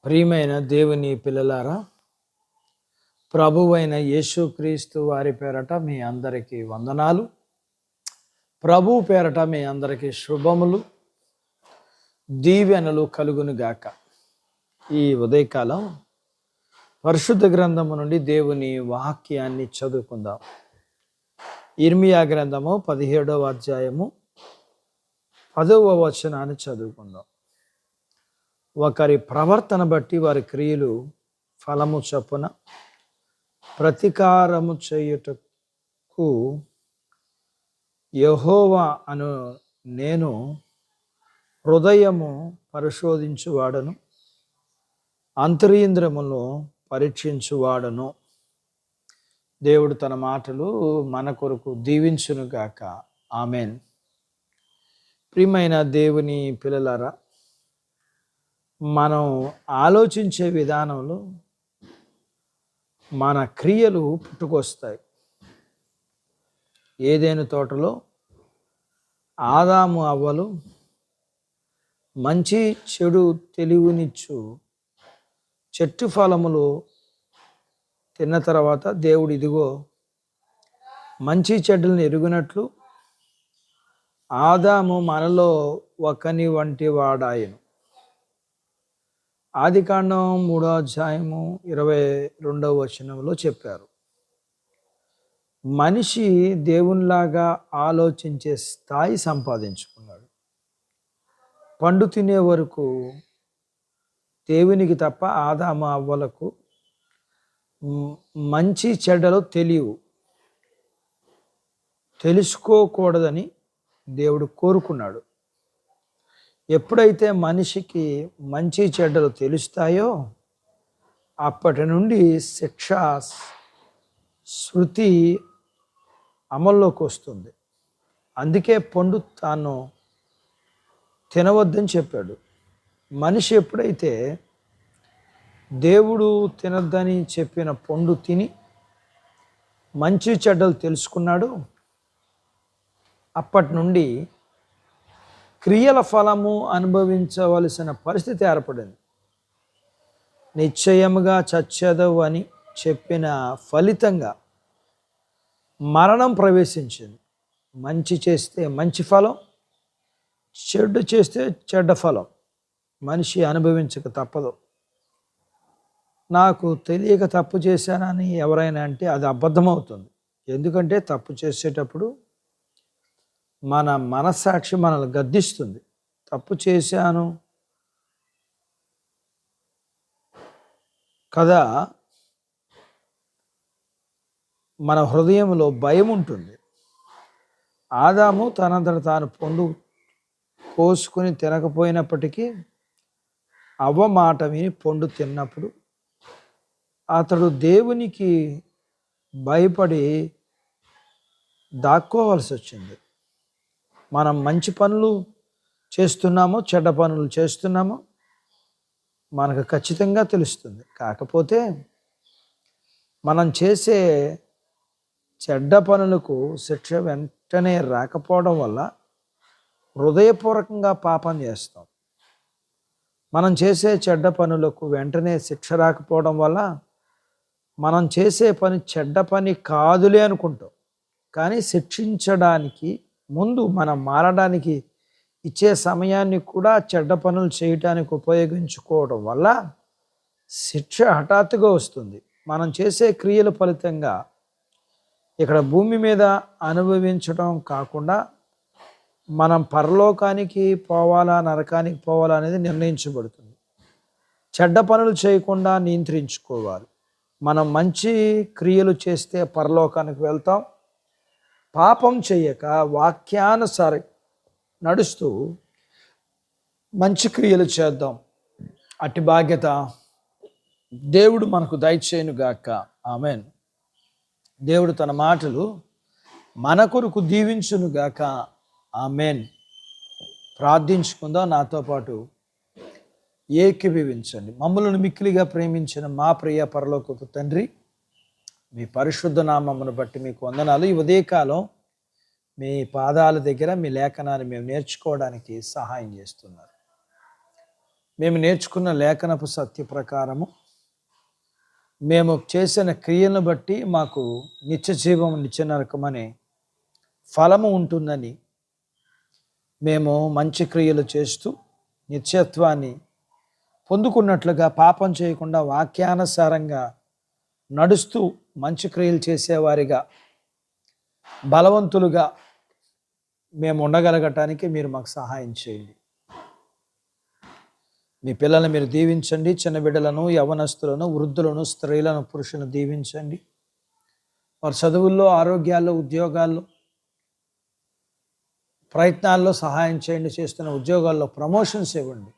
ప్రియమైన దేవుని పిల్లలారా, ప్రభువైన యేసుక్రీస్తు వారి పేరట మీ అందరికీ వందనాలు. ప్రభు పేరట మీ అందరికీ శుభములు, దీవెనలు కలుగునుగాక. ఈ ఉదయకాలం పరిశుద్ధ గ్రంథము నుండి దేవుని వాక్యాన్ని చదువుకుందాం. ఇర్మియా గ్రంథము 17వ అధ్యాయము 10వ వచనాన్ని చదువుకుందాం. ఒకరి ప్రవర్తన బట్టి వారి క్రియలు ఫలము చొప్పున ప్రతీకారము చేయుటకు యెహోవా అను నేను హృదయము పరిశోధించువాడను, అంతరింద్రియములను పరీక్షించువాడను. దేవుడు తన మాటలు మన కొరకు దీవించునుగాక. ఆమెన్. ప్రియమైన దేవుని పిల్లలారా, మనం ఆలోచించే విధానంలో మన క్రియలు పుట్టుకొస్తాయి. ఏదైనా తోటలో ఆదాము అవ్వలు మంచి చెడు తెలివినిచ్చు చెట్టు ఫలములు తిన్న తర్వాత దేవుడు ఇదిగో మంచి చెడ్డలను ఎరుగునట్లు ఆదాము మనలో ఒకని వంటి వాడాయను. ఆదికాండం 3వ అధ్యాయము 22వ వచనంలో చెప్పారు. మనిషి దేవునిలాగా ఆలోచించే స్థాయి సంపాదించుకున్నాడు. పండు తినే వరకు దేవునికి తప్ప ఆదాము అవ్వలకు మంచి చెడ్డలు తెలుసుకోకూడదని దేవుడు కోరుకున్నాడు. ఎప్పుడైతే మనిషికి మంచి చెడ్డలు తెలుస్తాయో అప్పటి నుండి శిక్ష శృతి అమల్లోకి వస్తుంది. అందుకే పండు తాను తినవద్దని చెప్పాడు. మనిషి ఎప్పుడైతే దేవుడు తినద్దని చెప్పిన పండు తిని మంచి చెడ్డలు తెలుసుకున్నాడు, అప్పటి నుండి క్రియల ఫలము అనుభవించవలసిన పరిస్థితి ఏర్పడింది. నిశ్చయముగా చచ్చెదవు అని చెప్పిన ఫలితంగా మరణం ప్రవేశించింది. మంచి చేస్తే మంచి ఫలం, చెడు చేస్తే చెడ్డ ఫలం మనిషి అనుభవించక తప్పదు. నాకు తెలియక తప్పు చేశానని ఎవరైనా అంటే అది అబద్ధమవుతుంది. ఎందుకంటే తప్పు చేసేటప్పుడు మన మనస్సాక్షి మనల్ని గద్దిస్తుంది. తప్పు చేశాను కదా, మన హృదయంలో భయం ఉంటుంది. ఆదాము తనంతట తాను పండు కోసుకుని తినకపోయినప్పటికీ అవ్వ మాట విని పండు తిన్నప్పుడు అతడు దేవునికి భయపడి దాక్కోవలసి వచ్చింది. మనం మంచి పనులు చేస్తున్నామో చెడ్డ పనులు చేస్తున్నామో మనకు ఖచ్చితంగా తెలుస్తుంది. కాకపోతే మనం చేసే చెడ్డ పనులకు శిక్ష వెంటనే రాకపోవడం వల్ల హృదయపూర్వకంగా పాపం చేస్తాం. మనం చేసే చెడ్డ పనులకు వెంటనే శిక్ష రాకపోవడం వల్ల మనం చేసే పని చెడ్డ పని కాదులే అనుకుంటాం. కానీ శిక్షించడానికి ముందు మనం మారడానికి ఇచ్చే సమయాన్ని కూడా చెడ్డ పనులు చేయటానికి ఉపయోగించుకోవడం వల్ల శిక్ష హఠాత్తుగా వస్తుంది. మనం చేసే క్రియల ఫలితంగా ఇక్కడ భూమి మీద అనుభవించడం కాకుండా మనం పరలోకానికి పోవాలా నరకానికి పోవాలా అనేది నిర్ణయించబడుతుంది. చెడ్డ పనులు చేయకుండా నియంత్రించుకోవాలి. మనం మంచి క్రియలు చేస్తే పరలోకానికి వెళ్తాం. పాపం చేయక వాక్యానుసారం నడుస్తూ మంచి క్రియలు చేద్దాం. అట్టి బాధ్యత దేవుడు మనకు దయచేయునుగాక. ఆమెన్. దేవుడు తన మాటలు మన కొరకు దీవించునుగాక. ఆమెన్. ప్రార్థించుకుందాం. నాతో పాటు ఏకీభవించండి. మమ్మల్ని మిక్కిలిగా ప్రేమించిన మా ప్రియ పరలోకపు తండ్రి, మీ పరిశుద్ధ నామమును బట్టి మీకు వందనాలు. ఈ ఉదయకాలం మీ పాదాల దగ్గర మీ లేఖనాన్ని మేము నేర్చుకోవడానికి సహాయం చేస్తున్నారు. మేము నేర్చుకున్న లేఖనపు సత్య ప్రకారము మేము చేసిన క్రియలను బట్టి మాకు నిత్య జీవం నిత్య నరకం అనే ఫలము ఉంటుందని మేము మంచి క్రియలు చేస్తూ నిత్యత్వాన్ని పొందుకున్నట్లుగా పాపం చేయకుండా వాక్యానుసారంగా నడుస్తూ మంచి క్రియలు చేసేవారిగా బలవంతులుగా మేము ఉండగలగటానికి మీరు మాకు సహాయం చేయండి. మీ పిల్లల్ని మీరు దీవించండి. చిన్న బిడ్డలను, యవనస్తులను, వృద్ధులను, స్త్రీలను, పురుషులను దీవించండి. వారి చదువుల్లో, ఆరోగ్యాల్లో, ఉద్యోగాల్లో, ప్రయత్నాల్లో సహాయం చేయండి. చేస్తున్న ఉద్యోగాల్లో ప్రమోషన్స్ ఇవ్వండి.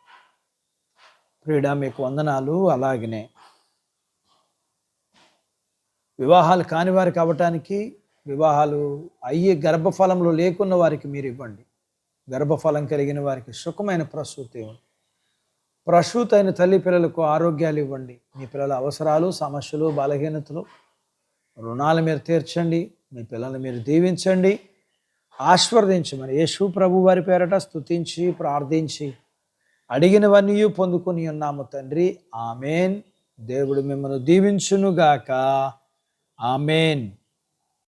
ప్రియుడా మీకు వందనాలు. అలాగనే వివాహాలు కాని వారికి అవ్వటానికి, వివాహాలు అయ్యి గర్భఫలంలో లేకున్న వారికి మీరు ఇవ్వండి. గర్భఫలం కలిగిన వారికి సుఖమైన ప్రసూతి ఇవ్వండి. ప్రసూతి అయిన తల్లి పిల్లలకు ఆరోగ్యాలు ఇవ్వండి. మీ పిల్లల అవసరాలు, సమస్యలు, బలహీనతలు, రుణాలు మీరు తీర్చండి. మీ పిల్లల్ని మీరు దీవించండి, ఆశీర్వదించమని యేసు ప్రభు వారి పేరట స్తుతించి ప్రార్థించి అడిగినవన్నీ పొందుకొని ఉన్నాము తండ్రి. ఆమెన్. దేవుడు మిమ్మల్ని దీవించునుగాక. ఆమెన్.